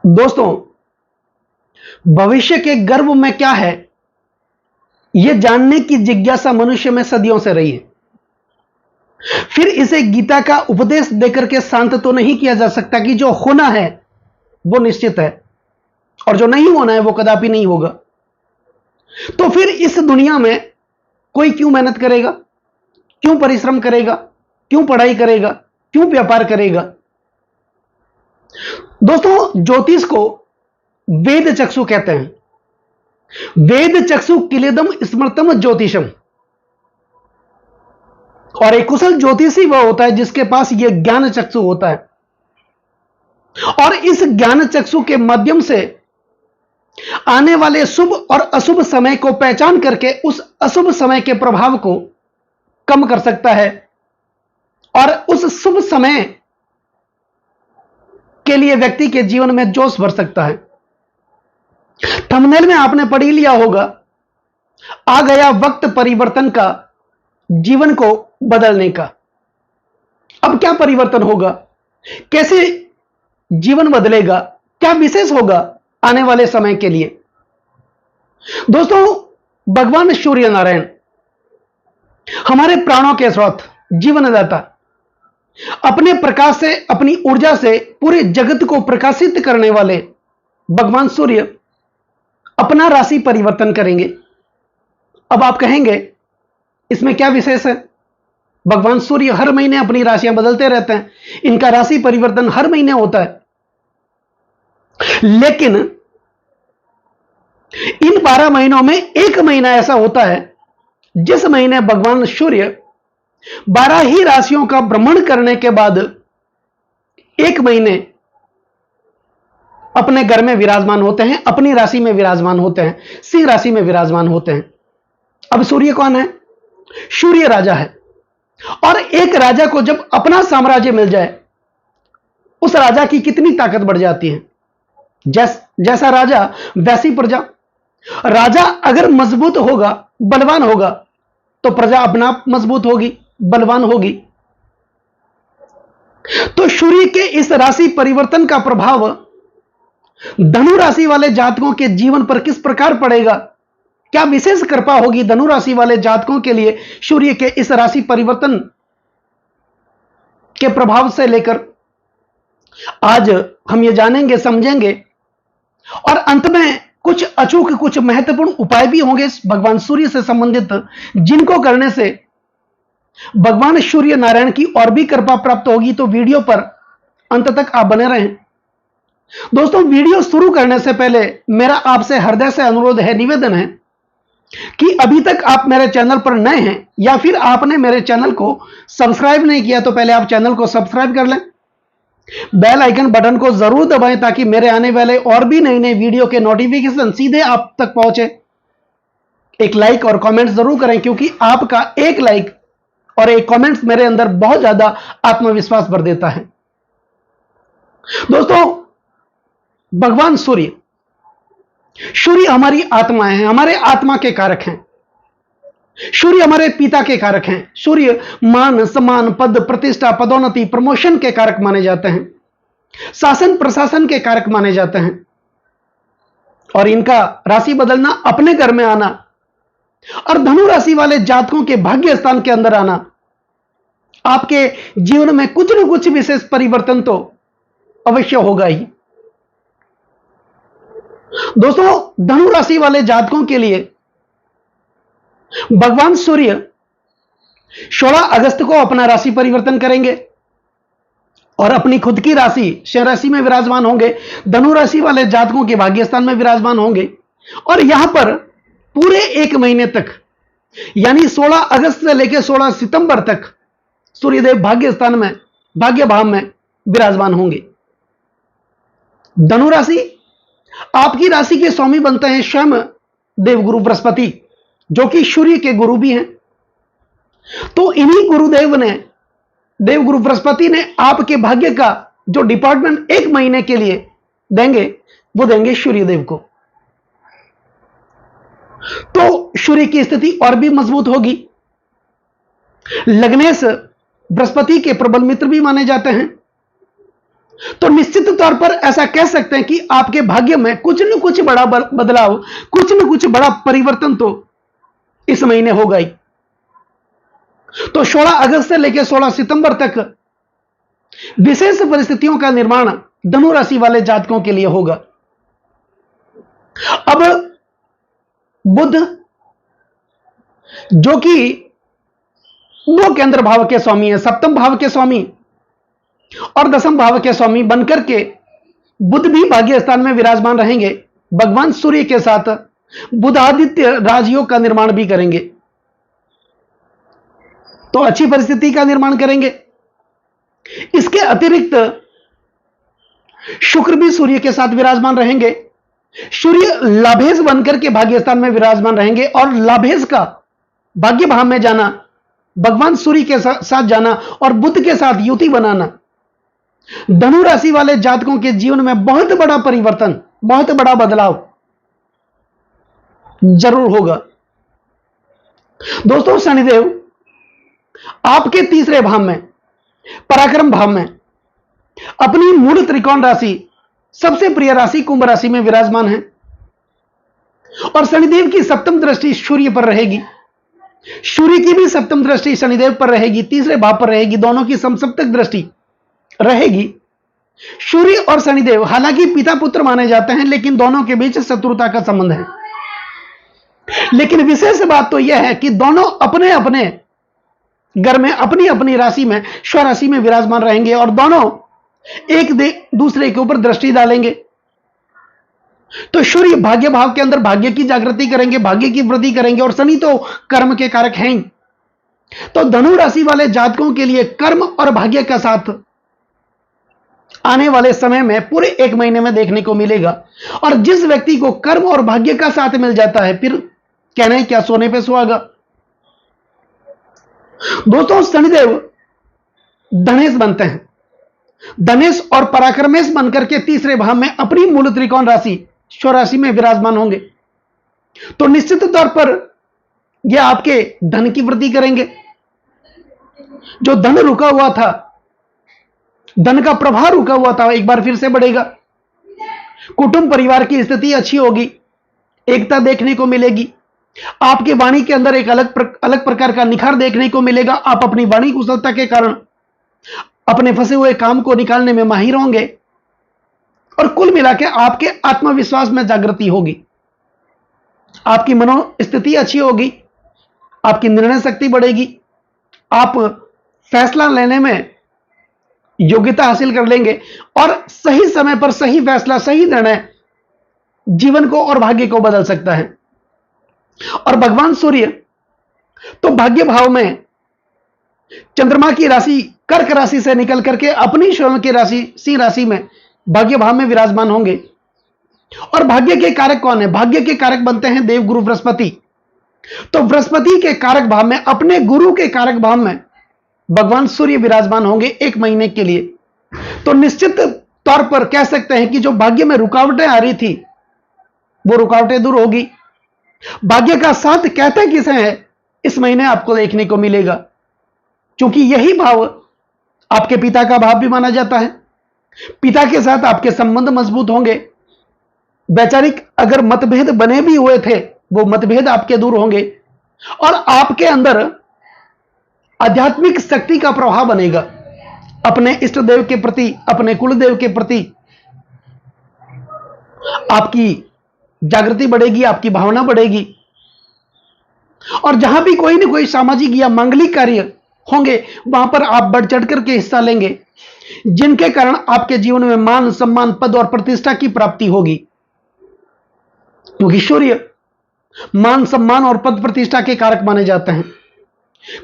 दोस्तों, भविष्य के गर्भ में क्या है, यह जानने की जिज्ञासा मनुष्य में सदियों से रही है। फिर इसे गीता का उपदेश देकर के शांत तो नहीं किया जा सकता कि जो होना है वो निश्चित है और जो नहीं होना है वो कदापि नहीं होगा। तो फिर इस दुनिया में कोई क्यों मेहनत करेगा, क्यों परिश्रम करेगा, क्यों पढ़ाई करेगा, क्यों व्यापार करेगा? दोस्तों, ज्योतिष को वेद चक्षु कहते हैं। वेद चक्षु किलेदम स्मृतम ज्योतिषम। और एक कुशल ज्योतिषी वह होता है जिसके पास यह ज्ञान चक्षु होता है और इस ज्ञान चक्षु के माध्यम से आने वाले शुभ और अशुभ समय को पहचान करके उस अशुभ समय के प्रभाव को कम कर सकता है और उस शुभ समय के लिए व्यक्ति के जीवन में जोश भर सकता है। थंबनेल में आपने पढ़ ही लिया होगा, आ गया वक्त परिवर्तन का, जीवन को बदलने का। अब क्या परिवर्तन होगा, कैसे जीवन बदलेगा, क्या विशेष होगा आने वाले समय के लिए? दोस्तों, भगवान सूर्य नारायण हमारे प्राणों के स्रोत, जीवनदाता, अपने प्रकाश से, अपनी ऊर्जा से पूरे जगत को प्रकाशित करने वाले भगवान सूर्य अपना राशि परिवर्तन करेंगे। अब आप कहेंगे इसमें क्या विशेष है? भगवान सूर्य हर महीने अपनी राशियां बदलते रहते हैं, इनका राशि परिवर्तन हर महीने होता है। लेकिन इन 12 महीनों में एक महीना ऐसा होता है जिस महीने भगवान सूर्य 12 ही राशियों का भ्रमण करने के बाद एक महीने अपने घर में विराजमान होते हैं, अपनी राशि में विराजमान होते हैं, सिंह राशि में विराजमान होते हैं। अब सूर्य कौन है? सूर्य राजा है। और एक राजा को जब अपना साम्राज्य मिल जाए, उस राजा की कितनी ताकत बढ़ जाती है। जैसा राजा वैसी प्रजा। राजा अगर मजबूत होगा, बलवान होगा, तो प्रजा अपना आप मजबूत होगी, बलवान होगी। तो सूर्य के इस राशि परिवर्तन का प्रभाव धनु राशि वाले जातकों के जीवन पर किस प्रकार पड़ेगा, क्या विशेष कृपा होगी धनु राशि वाले जातकों के लिए सूर्य के इस राशि परिवर्तन के प्रभाव से लेकर, आज हम ये जानेंगे, समझेंगे। और अंत में कुछ अचूक, कुछ महत्वपूर्ण उपाय भी होंगे भगवान सूर्य से संबंधित, जिनको करने से भगवान सूर्य नारायण की और भी कृपा प्राप्त होगी। तो वीडियो पर अंत तक आप बने रहें। दोस्तों, वीडियो शुरू करने से पहले मेरा आपसे हृदय से अनुरोध है, निवेदन है कि अभी तक आप मेरे चैनल पर नए हैं या फिर आपने मेरे चैनल को सब्सक्राइब नहीं किया, तो पहले आप चैनल को सब्सक्राइब कर लें, बेल आइकन बटन को जरूर दबाएं ताकि मेरे आने वाले और भी नई नई वीडियो के नोटिफिकेशन सीधे आप तक पहुंचे। एक लाइक और कमेंट जरूर करें, क्योंकि आपका एक लाइक और एक कमेंट्स मेरे अंदर बहुत ज्यादा आत्मविश्वास भर देता है। दोस्तों, भगवान सूर्य, सूर्य हमारी आत्मा है, हमारे आत्मा के कारक हैं। सूर्य हमारे पिता के कारक हैं। सूर्य मान, सम्मान, पद, प्रतिष्ठा, पदोन्नति, प्रमोशन के कारक माने जाते हैं, शासन प्रशासन के कारक माने जाते हैं। और इनका राशि बदलना, अपने घर में आना और धनु राशि वाले जातकों के भाग्य स्थान के अंदर आना, आपके जीवन में कुछ न कुछ विशेष परिवर्तन तो अवश्य होगा ही। दोस्तों, धनु राशि वाले जातकों के लिए भगवान सूर्य 16 अगस्त को अपना राशि परिवर्तन करेंगे और अपनी खुद की राशि सिंह राशि में विराजमान होंगे। धनु राशि वाले जातकों के भाग्य स्थान में विराजमान होंगे और यहां पर पूरे एक महीने तक, यानी 16 अगस्त से लेकर 16 सितंबर तक सूर्यदेव भाग्य स्थान में, भाग्य भाव में विराजमान होंगे। धनु राशि, आपकी राशि के स्वामी बनते हैं स्वयं देवगुरु बृहस्पति, जो कि सूर्य के गुरु भी हैं। तो इन्हीं गुरुदेव ने, देवगुरु बृहस्पति ने आपके भाग्य का जो डिपार्टमेंट एक महीने के लिए देंगे, वो देंगे सूर्यदेव को। तो सूर्य की स्थिति और भी मजबूत होगी। लग्नेश बृहस्पति के प्रबल मित्र भी माने जाते हैं। तो निश्चित तौर पर ऐसा कह सकते हैं कि आपके भाग्य में कुछ न कुछ बड़ा बदलाव, कुछ न कुछ बड़ा परिवर्तन तो इस महीने होगा ही। तो 16 अगस्त से लेकर 16 सितंबर तक विशेष परिस्थितियों का निर्माण धनु राशि वाले जातकों के लिए होगा। अब बुध जो कि दो केंद्र भाव के स्वामी है, सप्तम भाव के स्वामी और दसम भाव के स्वामी बनकर के बुध भी भाग्य स्थान में विराजमान रहेंगे। भगवान सूर्य के साथ बुधादित्य राजयोग का निर्माण भी करेंगे, तो अच्छी परिस्थिति का निर्माण करेंगे। इसके अतिरिक्त शुक्र भी सूर्य के साथ विराजमान रहेंगे। सूर्य लाभेश बनकर के भाग्य स्थान में विराजमान रहेंगे और लाभेश का भाग्य भाव में जाना, भगवान सूर्य के साथ जाना और बुध के साथ युति बनाना धनु राशि वाले जातकों के जीवन में बहुत बड़ा परिवर्तन, बहुत बड़ा बदलाव जरूर होगा। दोस्तों, शनिदेव आपके तीसरे भाव में, पराक्रम भाव में, अपनी मूल त्रिकोण राशि, सबसे प्रिय राशि कुंभ राशि में विराजमान है और शनिदेव की सप्तम दृष्टि सूर्य पर रहेगी। सूर्य की भी सप्तम दृष्टि शनिदेव पर रहेगी, तीसरे भाव पर रहेगी, दोनों की समसप्तक दृष्टि रहेगी। सूर्य और शनिदेव हालांकि पिता पुत्र माने जाते हैं, लेकिन दोनों के बीच शत्रुता का संबंध है। लेकिन विशेष बात तो यह है कि दोनों अपने अपने घर में, अपनी अपनी राशि में, स्वराशि में विराजमान रहेंगे और दोनों एक दूसरे के ऊपर दृष्टि डालेंगे। तो सूर्य भाग्य भाव के अंदर भाग्य की जागृति करेंगे, भाग्य की वृद्धि करेंगे और शनि तो कर्म के कारक हैं। तो धनु राशि वाले जातकों के लिए कर्म और भाग्य का साथ आने वाले समय में पूरे एक महीने में देखने को मिलेगा। और जिस व्यक्ति को कर्म और भाग्य का साथ मिल जाता है, फिर कहना है क्या, सोने पे सुहागा। दोस्तों, शनिदेव धनेश बनते हैं, धनेश और पराक्रमेश बनकर के तीसरे भाव में अपनी मूल त्रिकोण राशि स्वराशि में विराजमान होंगे। तो निश्चित तौर पर यह आपके धन की वृद्धि करेंगे। जो धन रुका हुआ था, धन का प्रवाह रुका हुआ था, एक बार फिर से बढ़ेगा। कुटुंब परिवार की स्थिति अच्छी होगी, एकता देखने को मिलेगी। आपके वाणी के अंदर एक अलग प्रकार का निखार देखने को मिलेगा। आप अपनी वाणी कुशलता के कारण अपने फंसे हुए काम को निकालने में माहिर होंगे और कुल मिलाकर आपके आत्मविश्वास में जागृति होगी। आपकी मनोस्थिति अच्छी होगी, आपकी निर्णय शक्ति बढ़ेगी, आप फैसला लेने में योग्यता हासिल कर लेंगे और सही समय पर सही फैसला, सही निर्णय जीवन को और भाग्य को बदल सकता है। और भगवान सूर्य तो भाग्य भाव में चंद्रमा की राशि कर्क राशि से निकल करके अपनी स्वयं की राशि सिंह राशि में भाग्य भाव में विराजमान होंगे। और भाग्य के कारक कौन है? भाग्य के कारक बनते हैं देवगुरु बृहस्पति। तो बृहस्पति के कारक भाव में, अपने गुरु के कारक भाव में भगवान सूर्य विराजमान होंगे एक महीने के लिए। तो निश्चित तौर पर कह सकते हैं कि जो भाग्य में रुकावटें आ रही थी, वो रुकावटें दूर होगी। भाग्य का साथ कहते किसे हैं, इस महीने आपको देखने को मिलेगा, क्योंकि यही भाव आपके पिता का भाव भी माना जाता है। पिता के साथ आपके संबंध मजबूत होंगे। वैचारिक अगर मतभेद बने भी हुए थे, वो मतभेद आपके दूर होंगे और आपके अंदर आध्यात्मिक शक्ति का प्रभाव बनेगा। अपने इष्ट देव के प्रति, अपने कुलदेव के प्रति आपकी जागृति बढ़ेगी, आपकी भावना बढ़ेगी। और जहां भी कोई ना कोई सामाजिक या मांगलिक कार्य होंगे, वहां पर आप बढ़ चढ़ करके हिस्सा लेंगे, जिनके कारण आपके जीवन में मान, सम्मान, पद और प्रतिष्ठा की प्राप्ति होगी। क्योंकि सूर्य मान, सम्मान और पद प्रतिष्ठा के कारक माने जाते हैं।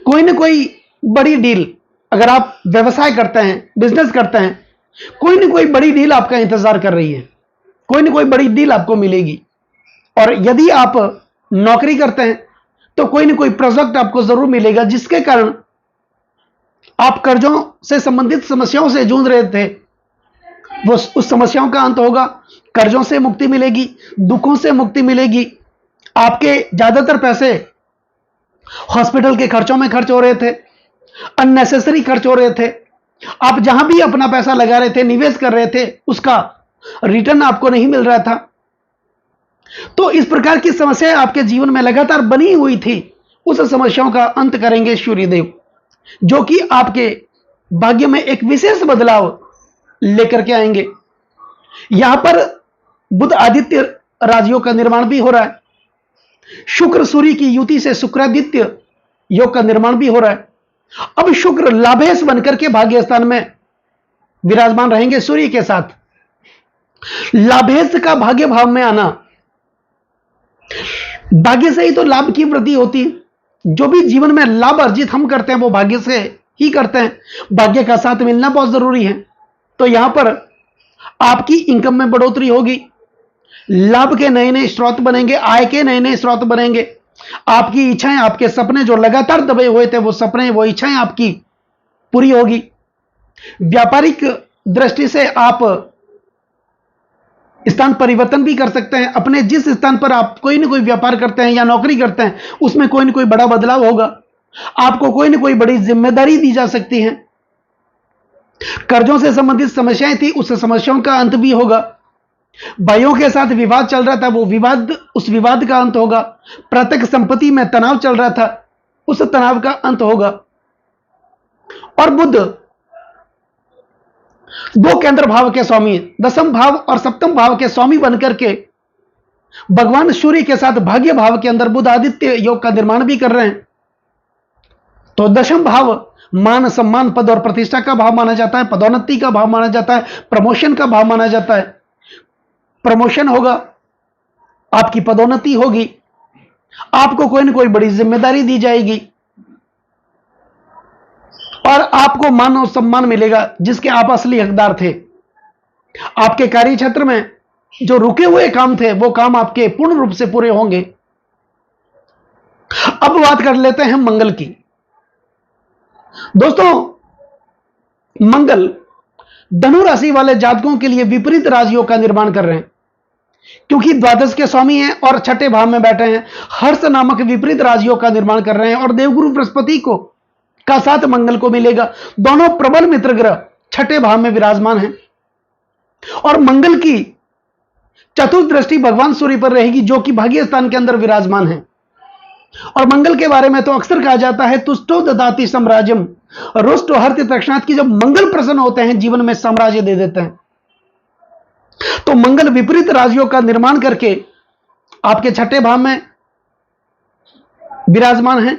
कोई ना कोई बड़ी डील, अगर आप व्यवसाय करते हैं, बिजनेस करते हैं, कोई ना कोई बड़ी डील आपका इंतजार कर रही है, कोई ना कोई बड़ी डील आपको मिलेगी। और यदि आप नौकरी करते हैं तो कोई ना कोई प्रोजेक्ट आपको जरूर मिलेगा, जिसके कारण आप कर्जों से संबंधित समस्याओं से जूझ रहे थे, वो उस समस्याओं का अंत होगा, कर्जों से मुक्ति मिलेगी, दुखों से मुक्ति मिलेगी। आपके ज्यादातर पैसे हॉस्पिटल के खर्चों में खर्च हो रहे थे, अननेसेसरी खर्च हो रहे थे, आप जहां भी अपना पैसा लगा रहे थे, निवेश कर रहे थे, उसका रिटर्न आपको नहीं मिल रहा था। तो इस प्रकार की समस्याएं आपके जीवन में लगातार बनी हुई थी। उस समस्याओं का अंत करेंगे सूर्यदेव, जो कि आपके भाग्य में एक विशेष बदलाव लेकर के आएंगे। यहां पर बुध आदित्य राजयोग का निर्माण भी हो रहा है। शुक्र सूर्य की युति से शुक्रादित्य योग का निर्माण भी हो रहा है। अब शुक्र लाभेश बनकर के भाग्य स्थान में विराजमान रहेंगे सूर्य के साथ। लाभेश का भाग्य भाव में आना, भाग्य से ही तो लाभ की वृद्धि होती है। जो भी जीवन में लाभ अर्जित हम करते हैं वो भाग्य से ही करते हैं। भाग्य का साथ मिलना बहुत जरूरी है। तो यहां पर आपकी इनकम में बढ़ोतरी होगी, लाभ के नए नए स्रोत बनेंगे, आय के नए नए स्रोत बनेंगे। आपकी इच्छाएं, आपके सपने जो लगातार दबे हुए थे, वो सपने, वो इच्छाएं आपकी पूरी होगी। व्यापारिक दृष्टि से आप स्थान परिवर्तन भी कर सकते हैं। अपने जिस स्थान पर आप कोई ना कोई व्यापार करते हैं या नौकरी करते हैं, उसमें कोई ना कोई बड़ा बदलाव होगा। आपको कोई ना कोई बड़ी जिम्मेदारी दी जा सकती है। कर्जों से संबंधित समस्याएं थी, उस समस्याओं का अंत भी होगा। भाइयों के साथ विवाद चल रहा था, वो विवाद, उस विवाद का अंत होगा। प्रत्यक्ष संपत्ति में तनाव चल रहा था, उस तनाव का अंत होगा। और बुध दो केंद्र भाव के स्वामी, दसम भाव और सप्तम भाव के स्वामी बनकर के भगवान सूर्य के साथ भाग्य भाव के अंदर बुध आदित्य योग का निर्माण भी कर रहे हैं। तो दशम भाव मान सम्मान, पद और प्रतिष्ठा का भाव माना जाता है, पदोन्नति का भाव माना जाता है, प्रमोशन का भाव माना जाता है। प्रमोशन होगा, आपकी पदोन्नति होगी, आपको कोई ना कोई बड़ी जिम्मेदारी दी जाएगी और आपको मान और सम्मान मिलेगा जिसके आप असली हकदार थे। आपके कार्य क्षेत्र में जो रुके हुए काम थे, वो काम आपके पूर्ण रूप से पूरे होंगे। अब बात कर लेते हैं मंगल की। दोस्तों, मंगल धनु राशि वाले जातकों के लिए विपरीत राजयोग का निर्माण कर रहे हैं, क्योंकि द्वादश के स्वामी हैं और छठे भाव में बैठे हैं। हर्ष नामक विपरीत राजयोग का निर्माण कर रहे हैं और देवगुरु बृहस्पति को का साथ मंगल को मिलेगा। दोनों प्रबल मित्र ग्रह छठे भाव में विराजमान हैं और मंगल की चतुर्थ दृष्टि भगवान सूर्य पर रहेगी, जो कि भाग्य स्थान के अंदर विराजमान है। और मंगल के बारे में तो अक्सर कहा जाता है, तुष्टो ददाति साम्राज्यम, रुष्टो हरति तक्षणात्, की जब मंगल प्रसन्न होते हैं जीवन में साम्राज्य दे देते हैं। तो मंगल विपरीत राजयोग का निर्माण करके आपके छठे भाव में विराजमान है।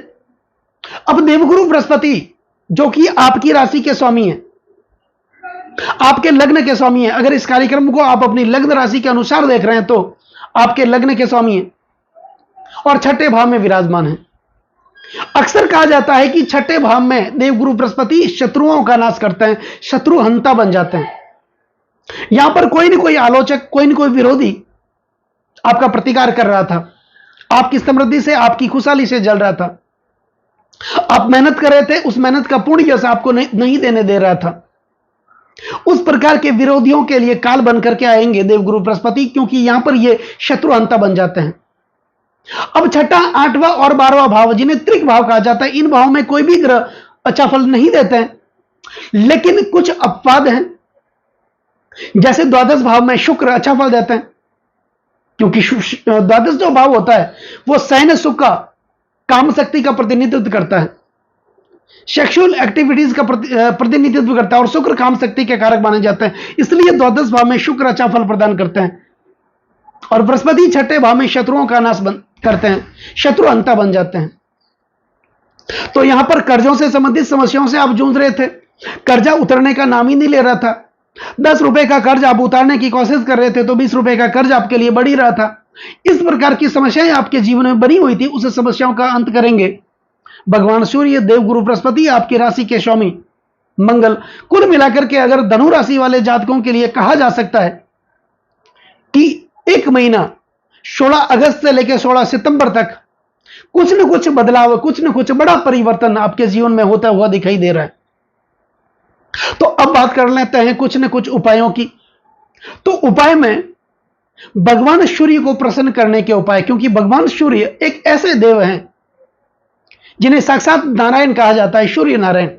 अब देवगुरु बृहस्पति, जो कि आपकी राशि के स्वामी हैं, आपके लग्न के स्वामी हैं, अगर इस कार्यक्रम को आप अपनी लग्न राशि के अनुसार देख रहे हैं तो आपके लग्न के स्वामी हैं और छठे भाव में विराजमान है। अक्सर कहा जाता है कि छठे भाव में देवगुरु बृहस्पति शत्रुओं का नाश करते हैं, शत्रु हंता बन जाते हैं। यहां पर कोई ना कोई आलोचक, कोई ना कोई विरोधी आपका प्रतिकार कर रहा था, आपकी समृद्धि से, आपकी खुशहाली से जल रहा था। आप मेहनत कर रहे थे, उस मेहनत का पूर्ण यश आपको नहीं देने दे रहा था। उस प्रकार के विरोधियों के लिए काल बनकर के आएंगे देवगुरु बृहस्पति, क्योंकि यहां पर ये शत्रुहंता बन जाते हैं। अब छठा, आठवां और 12वां भाव, जिन्हें त्रिक भाव कहा जाता है, इन भावों में कोई भी ग्रह अच्छा फल नहीं देते हैं, लेकिन कुछ अपवाद हैं। जैसे द्वादश भाव में शुक्र अच्छा फल देते हैं, क्योंकि द्वादश जो भाव होता है वो सैन्य सुख का, काम शक्ति का प्रतिनिधित्व करता है, सेक्सुअल एक्टिविटीज का प्रतिनिधित्व करता है और शुक्र काम शक्ति के कारक माने जाते हैं। इसलिए द्वादश भाव में शुक्र अच्छा फल प्रदान करते हैं और बृहस्पति छठे भाव में शत्रुओं का नाश करते हैं, शत्रु हंता बन जाते हैं। तो यहां पर कर्जों से संबंधित समस्याओं से आप जूझ रहे थे, कर्जा उतरने का नाम ही नहीं ले रहा था। 10 रुपए का कर्ज आप उतारने की कोशिश कर रहे थे तो 20 रुपए का कर्ज आपके लिए बढ़ ही रहा था। इस प्रकार की समस्याएं आपके जीवन में बनी हुई थी, उस समस्याओं का अंत करेंगे भगवान सूर्य, देवगुरु बृहस्पति, आपकी राशि के स्वामी मंगल। कुल मिलाकर के अगर धनु राशि वाले जातकों के लिए कहा जा सकता है कि एक महीना 16 अगस्त से लेकर 16 सितंबर तक कुछ न कुछ बदलाव, कुछ न कुछ बड़ा परिवर्तन आपके जीवन में होता हुआ दिखाई दे रहा है। तो अब बात कर लेते हैं कुछ न कुछ उपायों की। तो उपाय में भगवान सूर्य को प्रसन्न करने के उपाय, क्योंकि भगवान सूर्य एक ऐसे देव हैं जिन्हें साक्षात नारायण कहा जाता है, सूर्य नारायण।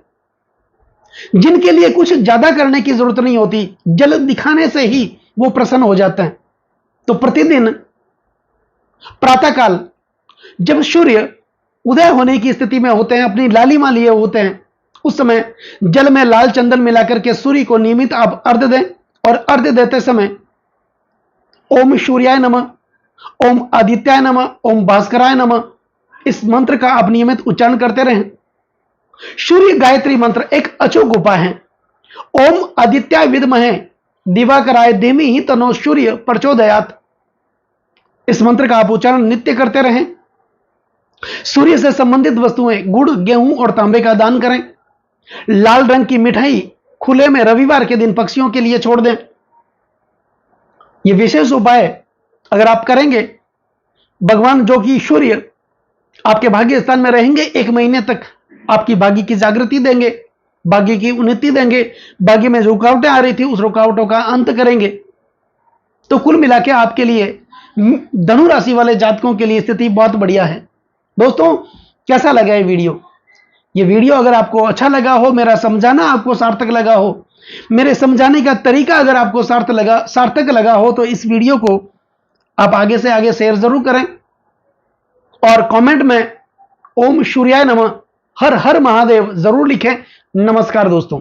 जिनके लिए कुछ ज्यादा करने की जरूरत नहीं होती, जल दिखाने से ही वो प्रसन्न हो जाते हैं। तो प्रतिदिन प्रातःकाल जब सूर्य उदय होने की स्थिति में होते हैं, अपनी लालिमा लिए होते हैं, उस समय जल में लाल चंदन मिलाकर के सूर्य को नियमित आप अर्घ्य दें, और अर्घ्य देते समय ओम सूर्याय नमः, ओम आदित्याय नमः, ओम भास्कराय नमः, इस मंत्र का आप नियमित उच्चारण करते रहें। सूर्य गायत्री मंत्र एक अचूक उपाय है। ओम आदित्याय विद्महे दिवाकराय धीमहि तन्नो सूर्य प्रचोदयात्, इस मंत्र का आप उच्चारण नित्य करते रहें। सूर्य से संबंधित वस्तुएं गुड़, गेहूं और तांबे का दान करें। लाल रंग की मिठाई खुले में रविवार के दिन पक्षियों के लिए छोड़ दें। यह विशेष उपाय अगर आप करेंगे, भगवान जो कि सूर्य आपके भाग्य स्थान में रहेंगे, 1 महीने तक आपकी भाग्य की जागृति देंगे, भाग्य की उन्नति देंगे, भाग्य में जो रुकावटें आ रही थी उस रुकावटों का अंत करेंगे। तो कुल मिला के आपके लिए, धनु राशि वाले जातकों के लिए स्थिति बहुत बढ़िया है। दोस्तों, कैसा लगा ये वीडियो? ये वीडियो अगर आपको अच्छा लगा हो, मेरा समझाना आपको सार्थक लगा हो, मेरे समझाने का तरीका अगर आपको सार्थक लगा हो, तो इस वीडियो को आप आगे से आगे शेयर जरूर करें, और कमेंट में ओम सूर्याय नमः, हर हर महादेव जरूर लिखें। नमस्कार दोस्तों।